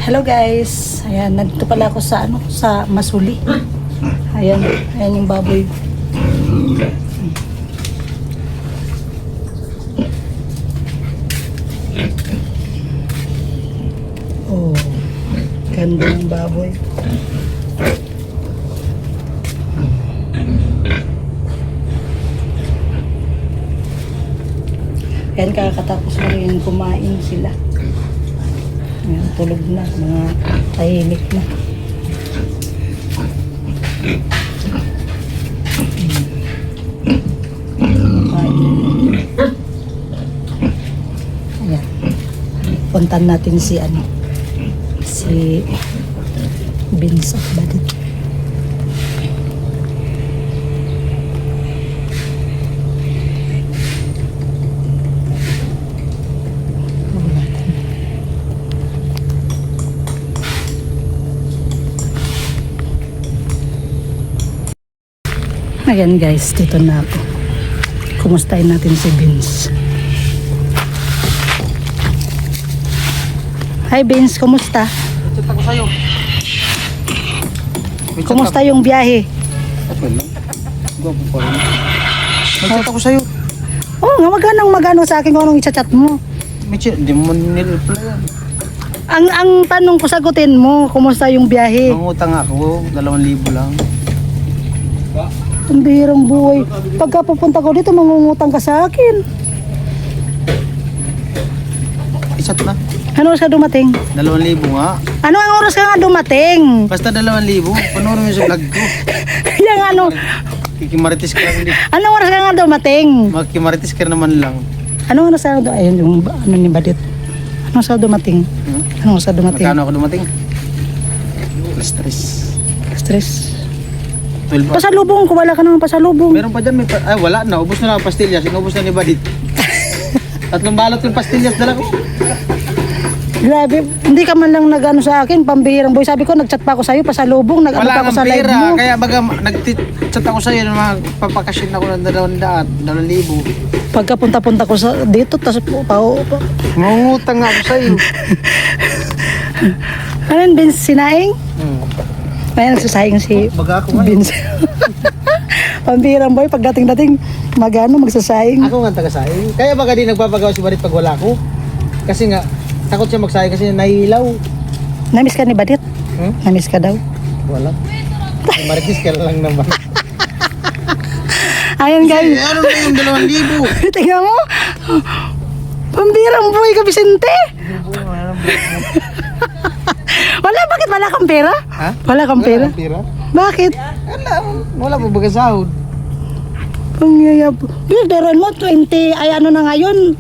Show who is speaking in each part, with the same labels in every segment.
Speaker 1: Hello guys. Ayan, nandito pala ako sa sa Masuli. Ayan, ayan yung baboy. Oh, ganda ng baboy. Ayan, kakatapos na rin kumain sila. Ayan, tulog na, mga tahimik na. Ayan. Puntan natin si Vince of Badit. Ayan guys, dito na ako. Kumustahin natin si Vince. Hi Vince, kumusta?
Speaker 2: Chat ako sa'yo.
Speaker 1: Kumusta yung biyahe?
Speaker 2: Okay lang. Gwapo pa rin. Chat ako sa'yo.
Speaker 1: Oo nga, magano sa akin kung anong i-chat mo.
Speaker 2: Mitchell, hindi mo nilipla yan.
Speaker 1: Ang tanong ko, sagutin mo, kumusta yung biyahe?
Speaker 2: Mangutang ako, 2,000 lang.
Speaker 1: Ang bihirang buhay. Pagka pupunta ko dito, mangungutang ka sa akin.
Speaker 2: Isat na.
Speaker 1: Ano oras ka dumating?
Speaker 2: 2,000 nga.
Speaker 1: Ano ang oras ka nga dumating?
Speaker 2: Basta 2,000. Panoorin mo yung sa vlog ko.
Speaker 1: Yung ano,
Speaker 2: Kikimaritis ka lang.
Speaker 1: anong oras ka nga dumating?
Speaker 2: Magkimaritis ka naman lang.
Speaker 1: Anong oras ka nga dumating? Ayun, yung ano ni Badit. Anong oras ka dumating? Anong oras ka dumating?
Speaker 2: Magkano ako dumating? Stress.
Speaker 1: Stress.
Speaker 2: 12 pa.
Speaker 1: Pasalubong ko, wala ka naman pasalubong.
Speaker 2: Meron pa dyan. Ay, wala na. Ubus na lang ang pastillas. Inubos na ni Badit. 3 balot yung pastillas dala ko.
Speaker 1: Grabe, hindi ka man lang nag-ano sa akin, pambihirang boy. Sabi ko, nag-chat pa ako sa'yo, pasalubong, nag-ano pa
Speaker 2: Wala
Speaker 1: ako
Speaker 2: kang
Speaker 1: sa live
Speaker 2: pera,
Speaker 1: mo.
Speaker 2: kaya baga nag-chat ako sa'yo na magpapakasyon ako ng 2,000.
Speaker 1: Pagka punta-punta ko sa dito, tapos pa.
Speaker 2: Mangutang nga ako sa'yo.
Speaker 1: Ano yun, Vince, sinaing? Kaya nagsasaing si
Speaker 2: Baga ako nga.
Speaker 1: Vince. Pambihirang boy, pagdating-dating, magsasaing.
Speaker 2: Ako nga taga-sayang. Kaya baga di nagpapagawa si Barit pag wala ko. Kasi nga, takot siya magsayang kasi nahihilaw.
Speaker 1: Namiss ka ni Badit? Namiss ka daw?
Speaker 2: Wala. Maritis ka lang naman.
Speaker 1: Ayun guys,
Speaker 2: Ano na yung 2,000?
Speaker 1: tingnan mo. Pambihirang boy ka, Vicente. Wala, bakit wala kang pera?
Speaker 2: Ha?
Speaker 1: Wala kang pera?
Speaker 2: Wala pera?
Speaker 1: Bakit?
Speaker 2: Wala pa baga sahod.
Speaker 1: Pangyayab. Biron mo, 20, ay ano na ngayon?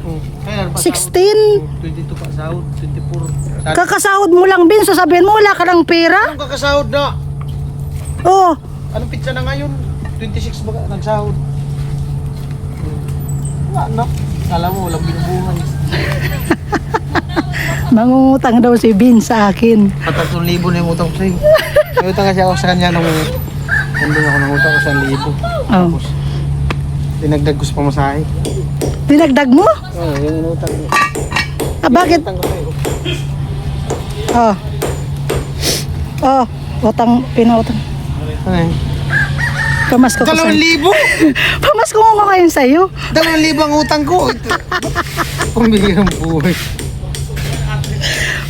Speaker 2: Kaya
Speaker 1: 16.
Speaker 2: 22 pa sahod, 24.
Speaker 1: Kakasahod mo lang, Bin. Sasabihin mo, wala ka ng pera.
Speaker 2: Anong kakasahod na?
Speaker 1: Oh,
Speaker 2: Anong pizza na ngayon? 26 baga nagsahod. Wala na. Kala mo, walang binubuhay.
Speaker 1: mangungutang daw si Bin sa akin.
Speaker 2: 3,000 na yung utang ko sa'yo. May utang kasi ako sa kanya nung nandun ako ng utang ko 1,000.
Speaker 1: Oh.
Speaker 2: Tapos, dinagdag ko sa pamasahe.
Speaker 1: Dinagdag mo?
Speaker 2: Oo, yung inutang ko.
Speaker 1: Ah, bakit?
Speaker 2: Utang ko sa'yo.
Speaker 1: Oh. Oh, utang, pinautang.
Speaker 2: Ay.
Speaker 1: Pamasko ko sa'yo.
Speaker 2: 2,000?
Speaker 1: Pamasko ko ngayon sa'yo.
Speaker 2: 2,000 ang utang ko. Pambihirang buhay.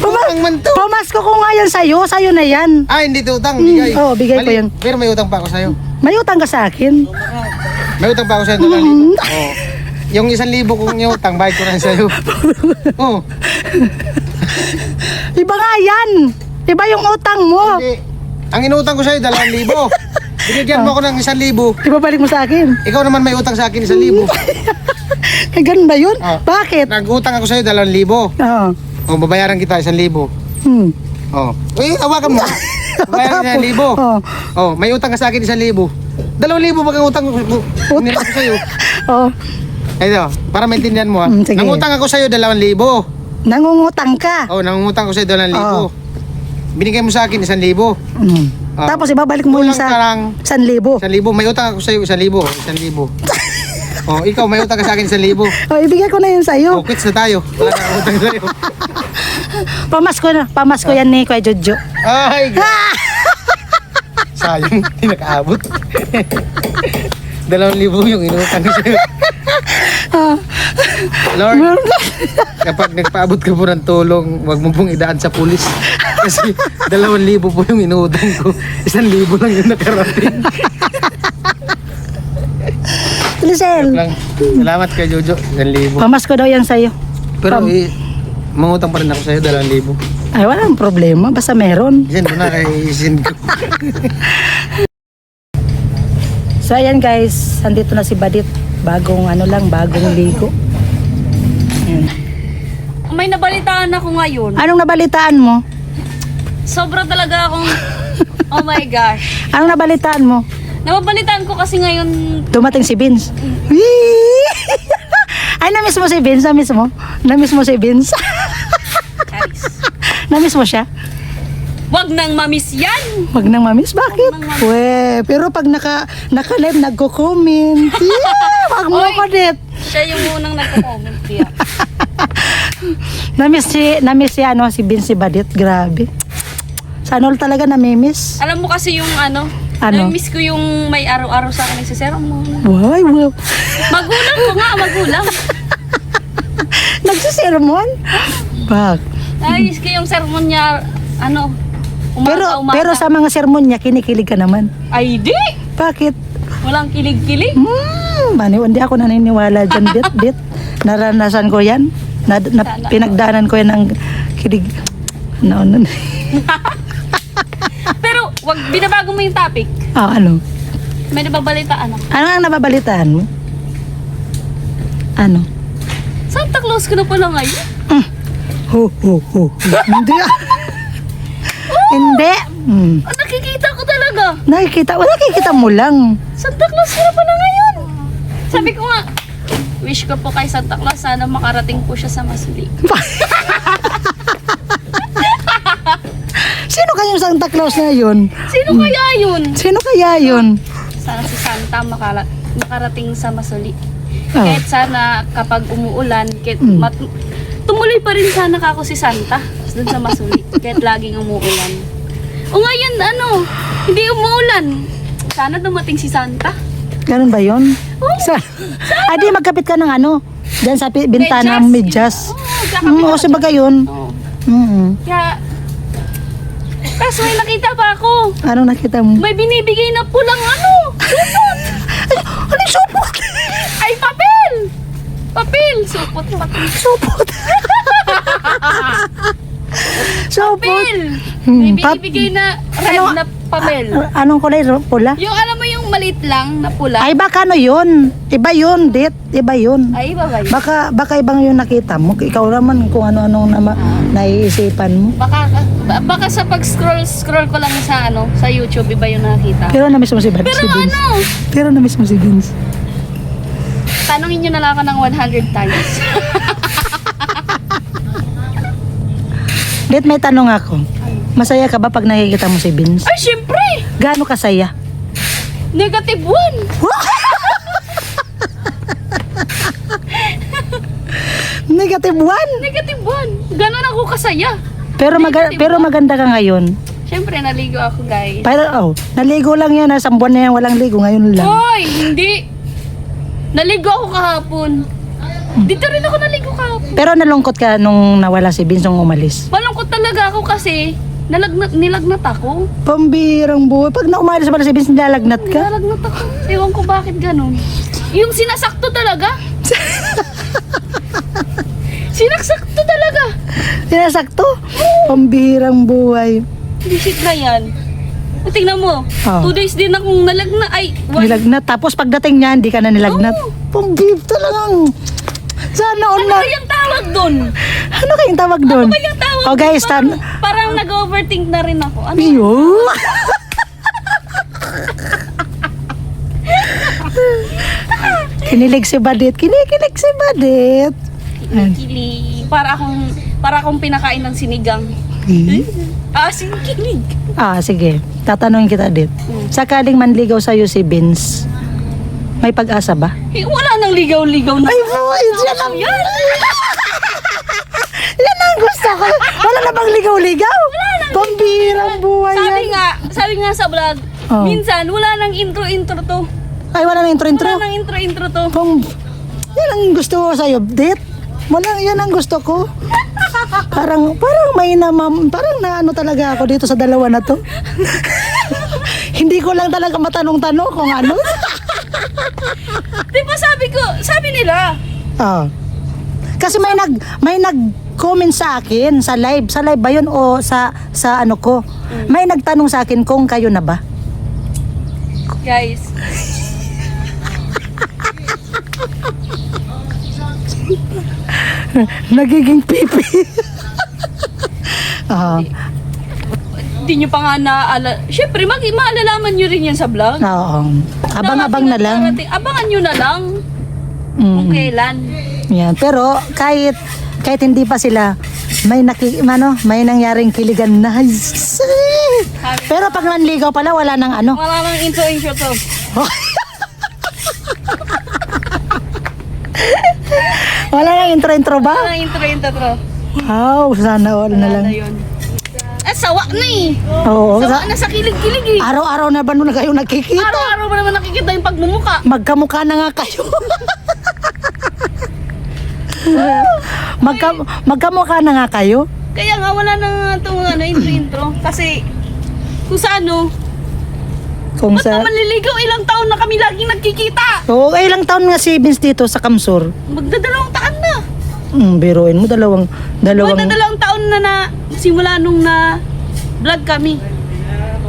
Speaker 2: Utang man to.
Speaker 1: Pamasko ko ngayon sa'yo. Sa'yo na yan.
Speaker 2: Ah, hindi to utang. Bigay.
Speaker 1: Oo, bigay ko yun.
Speaker 2: Pero may utang pa ako sa'yo.
Speaker 1: May utang ka sa akin.
Speaker 2: May utang pa ako sa'yo. 2,000. Oo. Yung 1,000 kong utang, bayad ko na sa'yo. Oo.
Speaker 1: Iba nga yan. Iba yung utang mo.
Speaker 2: Hindi. Ang inutang ko sa'yo, 2,000. Binigyan mo ako ng 1,000.
Speaker 1: Ibabalik mo sa akin.
Speaker 2: Ikaw naman may utang sa akin 1,000.
Speaker 1: Ay, ganun ba yun?
Speaker 2: Oh.
Speaker 1: Bakit?
Speaker 2: Nag-utang ako sa'yo 2,000.
Speaker 1: Oo.
Speaker 2: O, babayaran kita 1,000.
Speaker 1: Hmm.
Speaker 2: Oh. Uy, hawakan mo. Bayaran 1,000.
Speaker 1: Oh.
Speaker 2: Oh, may utang ka sa akin 1,000. 2,000 ba ang utang ko? Utang ko sa'yo.
Speaker 1: Oh.
Speaker 2: Ito, para maintindihan mo ha.
Speaker 1: Sige.
Speaker 2: Nangutang ako sa'yo 2,000.
Speaker 1: Nangungutang ka.
Speaker 2: Oh, nangungutang ko sa'yo 2,000.
Speaker 1: Oh.
Speaker 2: Binigay mo sa akin 1,000.
Speaker 1: Hmm.
Speaker 2: Oh.
Speaker 1: Tapos ibabalik mo yung
Speaker 2: Kulang ka
Speaker 1: sa
Speaker 2: lang
Speaker 1: 1,000.
Speaker 2: 1,000. May utang ako sa'yo 1,000. 1,000. Oh, ikaw may utang ka sa akin 1,000.
Speaker 1: O, ibigay ko na yun sa'yo.
Speaker 2: Oh, quits na tayo. Wala na utang sa'yo.
Speaker 1: Pamasko yan ni Kuya Jojo.
Speaker 2: Ay, sayang, hindi nakaabot. 2,000 yung inutang ko sa'yo. Lord, kapag nagpaabot ka po ng tulong, wag mo pong idaan sa pulis. Kasi 2,000 po yung inutang ko. 1,000 lang yung nakarating.
Speaker 1: Lisel,
Speaker 2: Lang. Salamat kay Jojo, 1,000.
Speaker 1: pamasko daw yan sa'yo.
Speaker 2: Pero mangutang pa rin ako sa'yo, 2,000.
Speaker 1: Ay, walang problema. Basta meron.
Speaker 2: Isin mo na kay isin ko.
Speaker 1: So, ayan guys. Andito na si Badit. Bagong ligo. Ayan.
Speaker 3: May nabalitaan ako ngayon.
Speaker 1: Anong nabalitaan mo?
Speaker 3: Sobra talaga akong... Oh my gosh.
Speaker 1: Anong nabalitaan mo?
Speaker 3: Nababalitaan ko kasi ngayon...
Speaker 1: Dumating si Vince. Ay, namiss mo si Vince? Namiss mo si Vince?
Speaker 3: Guys,
Speaker 1: Namiss mo siya?
Speaker 3: wag nang mamiss yan.
Speaker 1: Wag nang mamiss. Bakit?
Speaker 3: Wag nang mamiss.
Speaker 1: We, pero pag naka-live, nagko-comment. Yeah, wag mo
Speaker 3: Oy.
Speaker 1: ko dit.
Speaker 3: Siya yung unang nagko-comment kaya.
Speaker 1: Namiss si Vince si Badit. Grabe. Sana all talaga namimiss.
Speaker 3: Alam mo kasi yung ano?
Speaker 1: Ano?
Speaker 3: Miss ko yung may araw-araw sa akin nagsisero mo.
Speaker 1: Wow.
Speaker 3: Magulang ko nga, magulang.
Speaker 1: Nagsisermon? Bak.
Speaker 3: Ay, ko yung sermon niya, ano, umaga.
Speaker 1: Pero sa mga sermon niya, kinikilig ka naman.
Speaker 3: Ay, di!
Speaker 1: Bakit?
Speaker 3: Walang kilig-kilig.
Speaker 1: Hindi ako naniniwala dyan, Dit. Naranasan ko yan. Pinagdaanan ko yan ng kilig. Ano?
Speaker 3: Pero, wag binabago mo yung topic.
Speaker 1: Ano?
Speaker 3: May nababalitaan ako.
Speaker 1: Ano ang nababalitaan mo? Ano?
Speaker 3: Santa Claus ko na pala ngayon.
Speaker 1: Ho. Hindi. Hindi.
Speaker 3: Ah, nakikita ko talaga.
Speaker 1: Nakikita mo lang.
Speaker 3: Santa Claus ka na pala ngayon. Sabi ko nga, wish ko po kay Santa Claus, sana makarating po siya sa Masuli.
Speaker 1: Sino kayong Santa Claus na yun?
Speaker 3: Sino kaya yun?
Speaker 1: Sino kaya yun?
Speaker 3: Sana si Santa makarating sa Masuli.
Speaker 1: Oh.
Speaker 3: Kahit sana kapag umuulan, tumuloy pa rin sana ako si Santa dun sa Masuli. Kahit laging umuulan. O ngayon, hindi umuulan. Sana dumating si Santa.
Speaker 1: Ganun ba yun?
Speaker 3: Oh.
Speaker 1: Di magkapit ka ng dyan sa bintana medyas.
Speaker 3: Oo,
Speaker 1: O bagay yun.
Speaker 3: Oo.
Speaker 1: Mm-hmm.
Speaker 3: Kaso may nakita pa ako.
Speaker 1: Anong nakita mo?
Speaker 3: May binibigay na pulang supot.
Speaker 1: Ano yung supot?
Speaker 3: Ay, papel! Papel! Supot.
Speaker 1: Supot. Supot.
Speaker 3: Papel! May binibigay na red
Speaker 1: Ano?
Speaker 3: na papel.
Speaker 1: Anong kulay? Pula?
Speaker 3: Yung alam mo yung maliit lang na pula.
Speaker 1: Ay, baka yun? Iba yun, Dit. Iba yun.
Speaker 3: Ay, iba ba yun?
Speaker 1: Baka ibang yung nakita mo. Ikaw naman kung ano-ano naiisipan mo.
Speaker 3: Baka sa pag-scroll ko lang sa YouTube, iba yung nakita.
Speaker 1: Pero na-miss mo si
Speaker 3: Pero
Speaker 1: Vince.
Speaker 3: ano?
Speaker 1: Pero na-miss mo si Vince.
Speaker 3: Tanungin nyo na lang ako ng 100 times.
Speaker 1: Dit, may tanong ako. Masaya ka ba pag nakikita mo si Vince?
Speaker 3: Ay, syempre!
Speaker 1: Gaano kasaya?
Speaker 3: Negative 1!
Speaker 1: Negative 1.
Speaker 3: Negative 1! Ganon ako kasaya. Negative
Speaker 1: Pero maganda ka ngayon.
Speaker 3: Syempre, naligo ako, guys.
Speaker 1: Pero naligo lang yan. Isang buwan na yan walang ligo. Ngayon lang.
Speaker 3: Hoy! Hindi! Naligo ako kahapon. Dito rin ako naligo kahapon.
Speaker 1: Pero nalungkot ka nung nawala si Vince nung umalis.
Speaker 3: Malungkot talaga ako kasi nilagnat ako.
Speaker 1: Pambirang buhay. Pag naumalis pala si Vince, nilalagnat ka.
Speaker 3: Nilagnat ako. Ewan ko bakit ganun. Yung sinasakto talaga. Sinasakto talaga.
Speaker 1: Sinasakto? Pambirang buhay.
Speaker 3: Hindi shit na yan. Tingnan mo.
Speaker 1: Oh.
Speaker 3: 2 days din akong nalagnat. Ay,
Speaker 1: Nilagnat. Tapos pagdating niya, hindi ka na nilagnat.
Speaker 3: Oo.
Speaker 1: Pambib talagang. Sana all
Speaker 3: Ano
Speaker 1: na.
Speaker 3: kayang tawag doon?
Speaker 1: Ano kayong tawag doon?
Speaker 3: Ano kayang tawag
Speaker 1: Oh guys,
Speaker 3: parang nag-overthink na rin ako. Ano?
Speaker 1: Iyo. Kinilig si Badit. Kinikilig si Badit.
Speaker 3: Kilikili. Para akong pinakain ng sinigang. Sinikilig.
Speaker 1: Sige. Tatanungin kita, Dit. Sakaling manligaw sa'yo si Vince, May pag-asa ba?
Speaker 3: Wala nang ligaw-ligaw na.
Speaker 1: Ay, boy! Yan ang, yan ang gusto ko. Wala na bang ligaw-ligaw? Pambirang buhay yan.
Speaker 3: Sabi nga sa vlog,
Speaker 1: Oh.
Speaker 3: minsan wala nang intro-intro to.
Speaker 1: Ay, wala na intro-intro.
Speaker 3: Wala nang intro-intro to.
Speaker 1: Yan ang gusto ko sa'yo, Dit. Wala, yan ang gusto ko. Parang may parang naano talaga ako dito sa dalawa na to. Hindi ko lang talaga matanong-tanong kung ano.
Speaker 3: Di ba sabi nila,
Speaker 1: Ah. Kasi may nag-comment sa akin sa live. Sa live ba yun o sa ano ko? May nagtanong sa akin kung kayo na ba?
Speaker 3: guys,
Speaker 1: Nagiging pipi. Ah.
Speaker 3: di nyo pa nga naaalala. Siyempre, maalalaman nyo rin yan sa vlog.
Speaker 1: Oo. Abang-abang na lang.
Speaker 3: Abangan nyo na lang kung
Speaker 1: Mm.
Speaker 3: kailan.
Speaker 1: Yan. Pero kahit hindi pa sila may nangyaring kiligan na. Pero pag nanligaw pala wala nang ano.
Speaker 3: Wala nang intro-intro to.
Speaker 1: Wala nang intro ba?
Speaker 3: Wala nang intro-intro to.
Speaker 1: Wow, sana all na lang.
Speaker 3: Wala na yun. Sawa na eh.
Speaker 1: Oo.
Speaker 3: Sawa na sa kilig-kilig eh.
Speaker 1: Araw-araw na ba nung kayo nakikita?
Speaker 3: Araw-araw ba naman nakikita yung pagmumuka?
Speaker 1: Magkamukha na nga kayo. Magkamukha na nga kayo.
Speaker 3: Kaya nga wala na nga itong intro-intro. Kasi kung sa ano,
Speaker 1: Kung
Speaker 3: ba't
Speaker 1: sa...
Speaker 3: naman liligaw? Ilang taon na kami laging nagkikita.
Speaker 1: Oo, ilang taon nga si Vince dito sa Kamsur?
Speaker 3: Magdadalawang taon na.
Speaker 1: Biruin mo, dalawang...
Speaker 3: Magdadalawang taon na simula nung na vlog kami.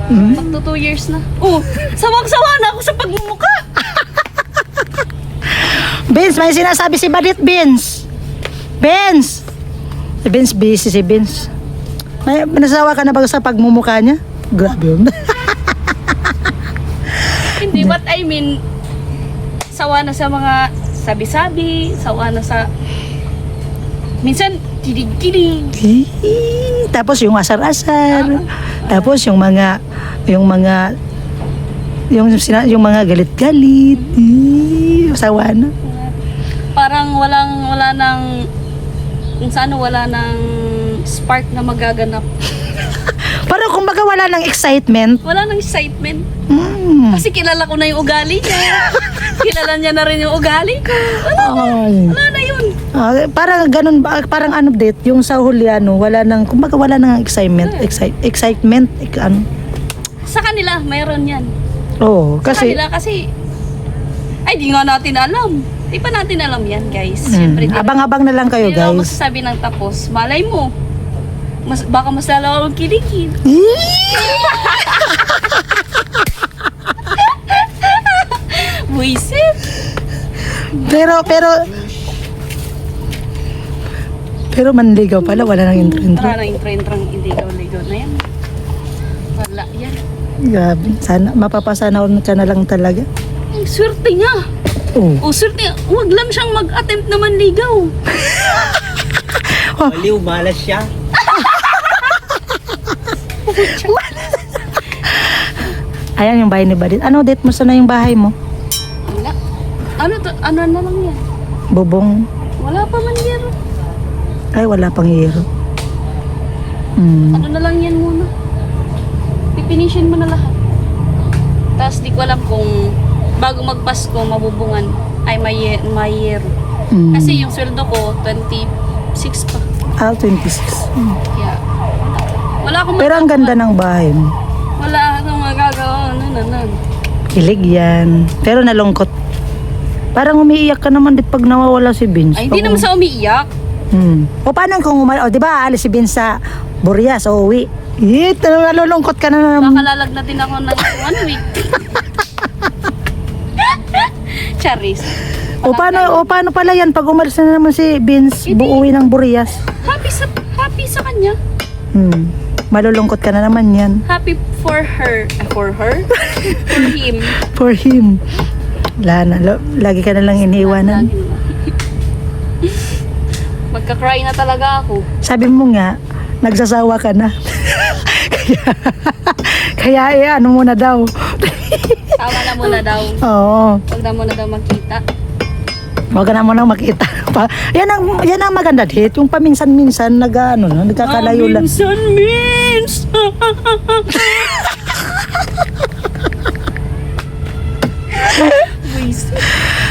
Speaker 3: Magto 2 years na. Oh, sawang-sawa na ako sa pagmumuka.
Speaker 1: Vince, may sinasabi si Badit, Vince. Vince! Si Vince, busy si Vince. May nasawa ka na ba sa pagmumukha niya? Grabe yun.
Speaker 3: Hindi, but I mean, sawa na sa mga sabi-sabi, sawa na sa... Minsan, kilig-kilig.
Speaker 1: Tapos yung asar-asar. Tapos yung mga galit-galit. Sawa na.
Speaker 3: Parang wala nang... Kung saan wala nang spark na magaganap.
Speaker 1: Parang kumbaga wala ng excitement.
Speaker 3: Wala nang excitement.
Speaker 1: Mm.
Speaker 3: Kasi kilala ko na yung ugali niya. Kilala niya na rin yung ugali ko.
Speaker 1: Ay.
Speaker 3: Wala na yun.
Speaker 1: Parang ganun ba? Parang ano dit, yung sa huli wala nang, kumbaga wala nang excitement. Excitement. Ano?
Speaker 3: Sa kanila, mayroon yan.
Speaker 1: Oo,
Speaker 3: Sa
Speaker 1: kasi...
Speaker 3: kanila kasi, ay di nga natin alam. Di pa natin alam yan, guys. Siyempre,
Speaker 1: abang-abang na lang kayo,
Speaker 3: Hindi ako
Speaker 1: guys.
Speaker 3: masasabi ng tapos. Malay mo, baka mas lalo akong kiligin. Buisit.
Speaker 1: Pero manligaw pala, wala nang intro-intro.
Speaker 3: Wala na intro-intro, ligaw-ligaw na yan. Wala yan.
Speaker 1: Grabe. Sana, mapapasana ka na lang talaga.
Speaker 3: Ay, swerte nga.
Speaker 1: Oo.
Speaker 3: O, swerte. Huwag lang siyang mag-attempt na manligaw.
Speaker 2: Baliw, malas siya.
Speaker 1: Ayan yung bahay ni Badit. Ano, date mo sana yung bahay mo?
Speaker 3: Wala. Ano na lang yan?
Speaker 1: Bubong.
Speaker 3: Wala pa man yan.
Speaker 1: Ay, wala pang hero.
Speaker 3: Ano na lang yan muna. Pipinishin mo na lahat. Tapos di ko alam kung bago magpasko, mabubungan. Ay, may year. Kasi yung sweldo ko, 26 pa.
Speaker 1: 26.
Speaker 3: Kaya, wala akong
Speaker 1: Pero ang ganda ng bahay mo.
Speaker 3: Wala akong magagawa.
Speaker 1: Kilig yan. Pero nalungkot. Parang umiiyak ka naman dit pag nawawala si Vince.
Speaker 3: Ay, hindi naman sa umiiyak.
Speaker 1: O paano kung di ba alis si Vince sa Burias o uwi? Nalulungkot ka na naman.
Speaker 3: Baka lalagnatin ako ng 1 week. Charis.
Speaker 1: O paano pala yan pag umalis na naman si Vince buuwi ng Burias?
Speaker 3: Happy sa kanya.
Speaker 1: Malulungkot ka na naman yan.
Speaker 3: Happy for her. For her? For him.
Speaker 1: For him. Wala na. Lagi ka na lang iniiwanan.
Speaker 3: Magka-cry na talaga ako.
Speaker 1: Sabi mo nga, nagsasawa ka na. kaya ano mo na daw.
Speaker 3: Tama na muna daw.
Speaker 1: Oo.
Speaker 3: Huwag na muna daw magkita.
Speaker 1: Wag na mo nang makita. Yan ang maganda dito. Yung paminsan-minsan nagkakalayo lang.
Speaker 3: Minsan.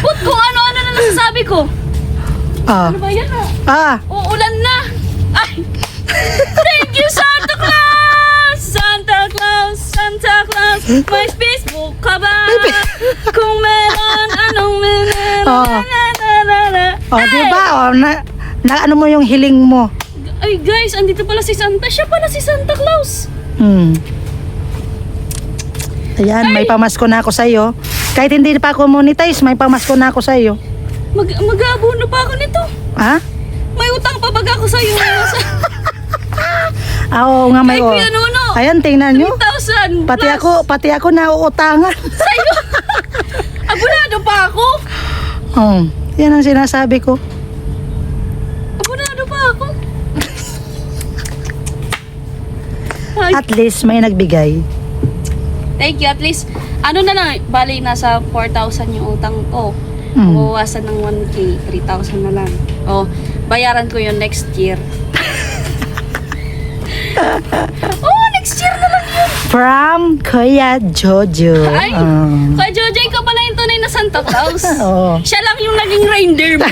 Speaker 3: Put kung ano-ano na nasasabi ko.
Speaker 1: Ah.
Speaker 3: Ano ba yan
Speaker 1: Ah.
Speaker 3: Uulan na. Ay. Thank you, Santa Claus! Santa Claus, Santa Claus. May Facebook ka ba? Kung meron, anong meron?
Speaker 1: Oo. Oh,
Speaker 3: Ay!
Speaker 1: di ba? Oh, na ano mo yung hiling mo.
Speaker 3: Ay guys, andito pala si Santa. Siya pala si Santa Claus.
Speaker 1: Ayan, may pamasko na ako sa'yo. Kahit hindi pa ako monetize, may pamasko na ako sa'yo.
Speaker 3: Mag-aabono pa ako nito.
Speaker 1: Ha?
Speaker 3: May utang pa baga ako sa'yo.
Speaker 1: Oo nga may
Speaker 3: Kay Kuya Nuno.
Speaker 1: Ayan, tingnan nyo.
Speaker 3: 3,000
Speaker 1: Pati ako nauutangan.
Speaker 3: Sa'yo. Abunado pa ako.
Speaker 1: Yan ang sinasabi ko.
Speaker 3: Abunado pa ako. Ay,
Speaker 1: At least may nagbigay.
Speaker 3: thank you. At least, ano na lang, bali nasa 4,000 yung utang ko. Mawawasan ng 1K, 3,000 na lang. O, bayaran ko yun next year. Oh, next year na lang yun.
Speaker 1: From Kuya Jojo.
Speaker 3: Ay, Kuya Jojo, ikaw pala yung tunay na Santa Claus.
Speaker 1: Oo.
Speaker 3: Siya lang yung naging reindeer mo.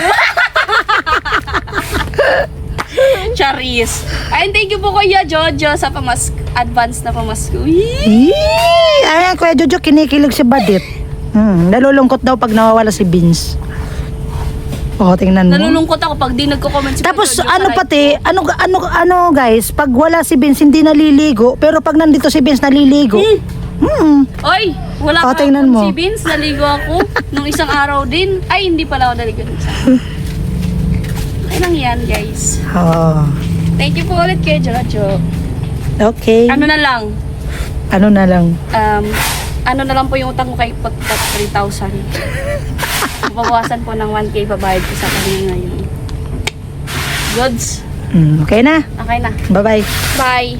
Speaker 3: Charis. Ay, thank you po Kuya Jojo sa advance na pamasko.
Speaker 1: Ayan, Kuya Jojo, kinikilig si Badit. Nalulungkot daw pag nawawala si Vince. Oh, tingnan mo.
Speaker 3: Nalulungkot ako pag di nagko-comment si
Speaker 1: Tapos
Speaker 3: Kuya Jojo
Speaker 1: ano
Speaker 3: sa live
Speaker 1: pati,
Speaker 3: ko.
Speaker 1: ano guys, pag wala si Vince hindi naliligo, pero pag nandito si Vince naliligo.
Speaker 3: Oy, wala
Speaker 1: Oh,
Speaker 3: pa
Speaker 1: tingnan mo.
Speaker 3: si Vince, naligo ako nung isang araw din. Ay, hindi pala ako naligo nung isang. Ay lang yan, guys.
Speaker 1: Oh.
Speaker 3: Thank you po ulit kay Jojo.
Speaker 1: Okay.
Speaker 3: Ano na lang,
Speaker 1: Ano na lang.
Speaker 3: ano na lang po yung utang ko kay Pot 3,000. Babawasan po ng 1K babayad ko sa kanya ngayon. Goods.
Speaker 1: Okay na.
Speaker 3: Okay na.
Speaker 1: Bye-bye.
Speaker 3: Bye.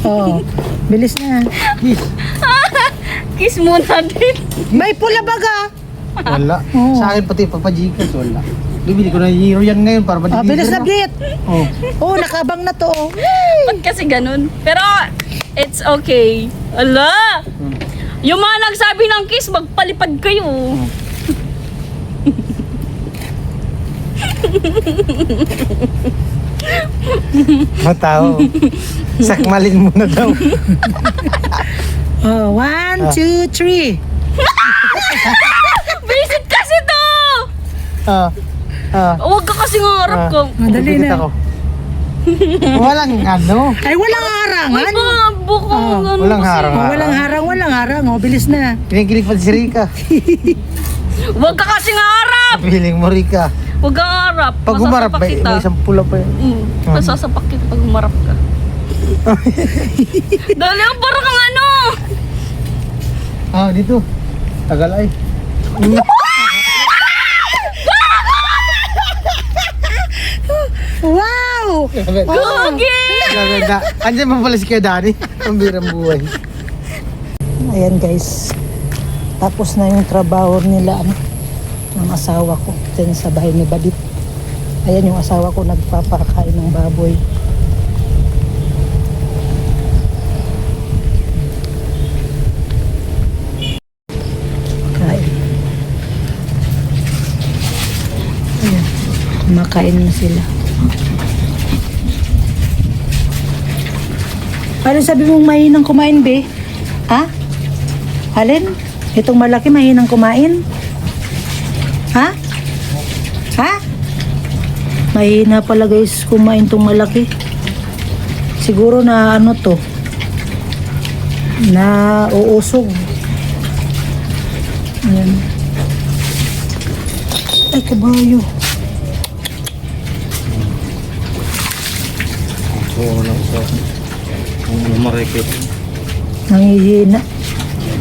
Speaker 1: Oh. Bilis na.
Speaker 3: Kiss muna din.
Speaker 1: May pula baga.
Speaker 2: Wala.
Speaker 1: Oo.
Speaker 2: Sa akin pati pagpajikas, wala. Bibili ko na hero yan ngayon para
Speaker 1: Oh, bilis na, Blit.
Speaker 2: Oh.
Speaker 1: Oh, nakabang na to. Oh.
Speaker 3: Ba't kasi ganun? Pero, it's okay. Ala! Yung mga nagsabi ng kiss, magpalipad kayo.
Speaker 2: Matao. Sakmalin mo na daw.
Speaker 1: Oh, 1, 2, 3.
Speaker 3: Visit kasi to! Huwag ka kasi ngarap ko.
Speaker 1: Madali na.
Speaker 2: Ako. Walang ano.
Speaker 1: Ay, walang harangan.
Speaker 3: May mga bukong ano
Speaker 2: walang
Speaker 3: kasi.
Speaker 2: harang.
Speaker 1: Oh, walang harang. Oh, bilis na.
Speaker 2: Kinikilig pa si Rika.
Speaker 3: Huwag ka kasi ngarap!
Speaker 2: Feeling mo Rika.
Speaker 3: Huwag ka ngarap.
Speaker 2: Pag humarap, may isang pula pa yun.
Speaker 3: Masasapak kita pag humarap ka. Dali ang parang kang ano!
Speaker 2: Dito. Tagal ay.
Speaker 1: Wow!
Speaker 3: Gogi!
Speaker 2: Gaganda. Andiyan pa pala si Kuya Danny. Ang birang buhay.
Speaker 1: Ayan guys. Tapos na yung trabaho nila ng asawa ko dyan sa bahay ni Badit. Ayan yung asawa ko nagpapakain ng baboy. Kain. Ayan. Kumakain na sila. Ano sabi mong mahinang kumain, be? Ha? Alin? Itong malaki mahinang kumain? Ha? Ha? Mahina pala guys kumain tong malaki. Siguro na ano to? Na uusog. Ayan. Ay, kabayo.
Speaker 2: Oo lang sa mamarikit.
Speaker 1: Nangihina.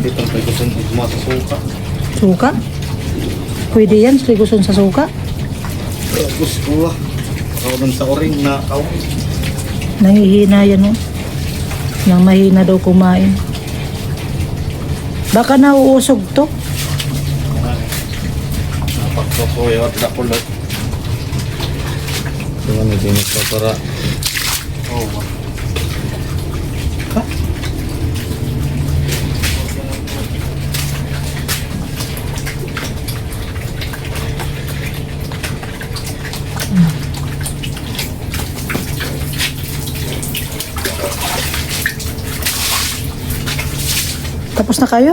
Speaker 2: Dito ang pagkusun sa suka.
Speaker 1: Suka? Pwede yan, gusto sa suka?
Speaker 2: Gusto ko ako dun sa oring na kawin.
Speaker 1: Nangihina yan oh. Nang mahina daw kumain. Baka nauusog to.
Speaker 2: Napagpapuyo at nakulot. Ito ano, di magpapara. Oo.
Speaker 1: Tapos na kayo?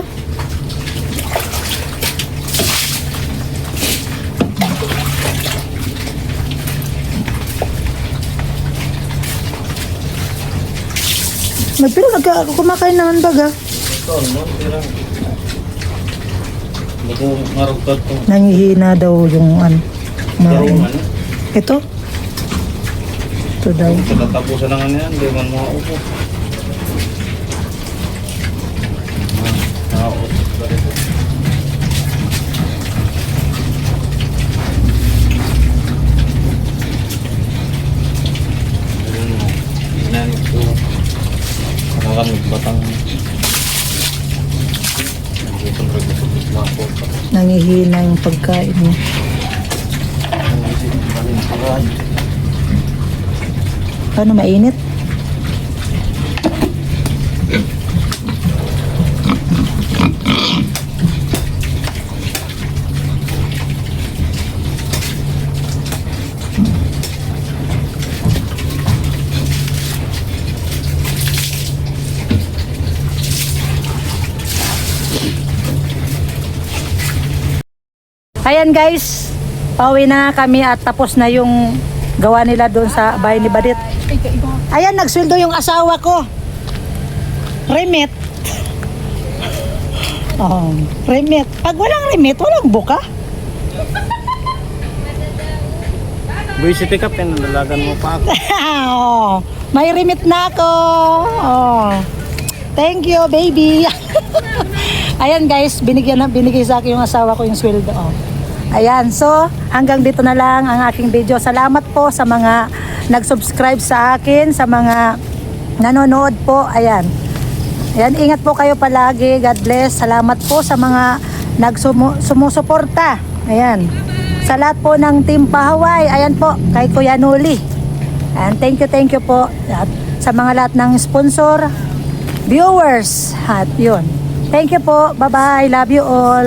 Speaker 1: Pero kumakain naman baga.
Speaker 2: Ito, no? Tirang. Bago marugtad to.
Speaker 1: Nangihina daw yung
Speaker 2: Tarong ano?
Speaker 1: Ito? Ito daw.
Speaker 2: Sa tatapusan na nga niyan, di man makaupo. Nakaupo ba ito? Ayun mo. Inanip ko. Nakakamit batang. Nagutong rin sa mga po.
Speaker 1: Nangihina yung pagkain mo. Paano mainit? Ayan guys, pauwi na kami at tapos na yung gawa nila doon sa bahay ni Badit. Ayan, nagsweldo yung asawa ko. Remit. Oh, remit. Pag walang remit, walang buka.
Speaker 2: Boy, si pick up yan, nalalagan mo pa ako.
Speaker 1: Oh, may remit na ako. Oh. Thank you, baby. Ayan guys, binigay sa akin yung asawa ko yung sweldo. Oh. Ayan, so hanggang dito na lang ang aking video. Salamat po sa mga nag-subscribe sa akin, sa mga nanonood po. Ayan. Ayan, ingat po kayo palagi. God bless. Salamat po sa mga sumusuporta. Ayan. Sa lahat po ng Team Pahaway. Ayan po, kay Kuya Noli. Ayan, thank you po. At sa mga lahat ng sponsor, viewers. At yun. Thank you po. Bye-bye. Love you all.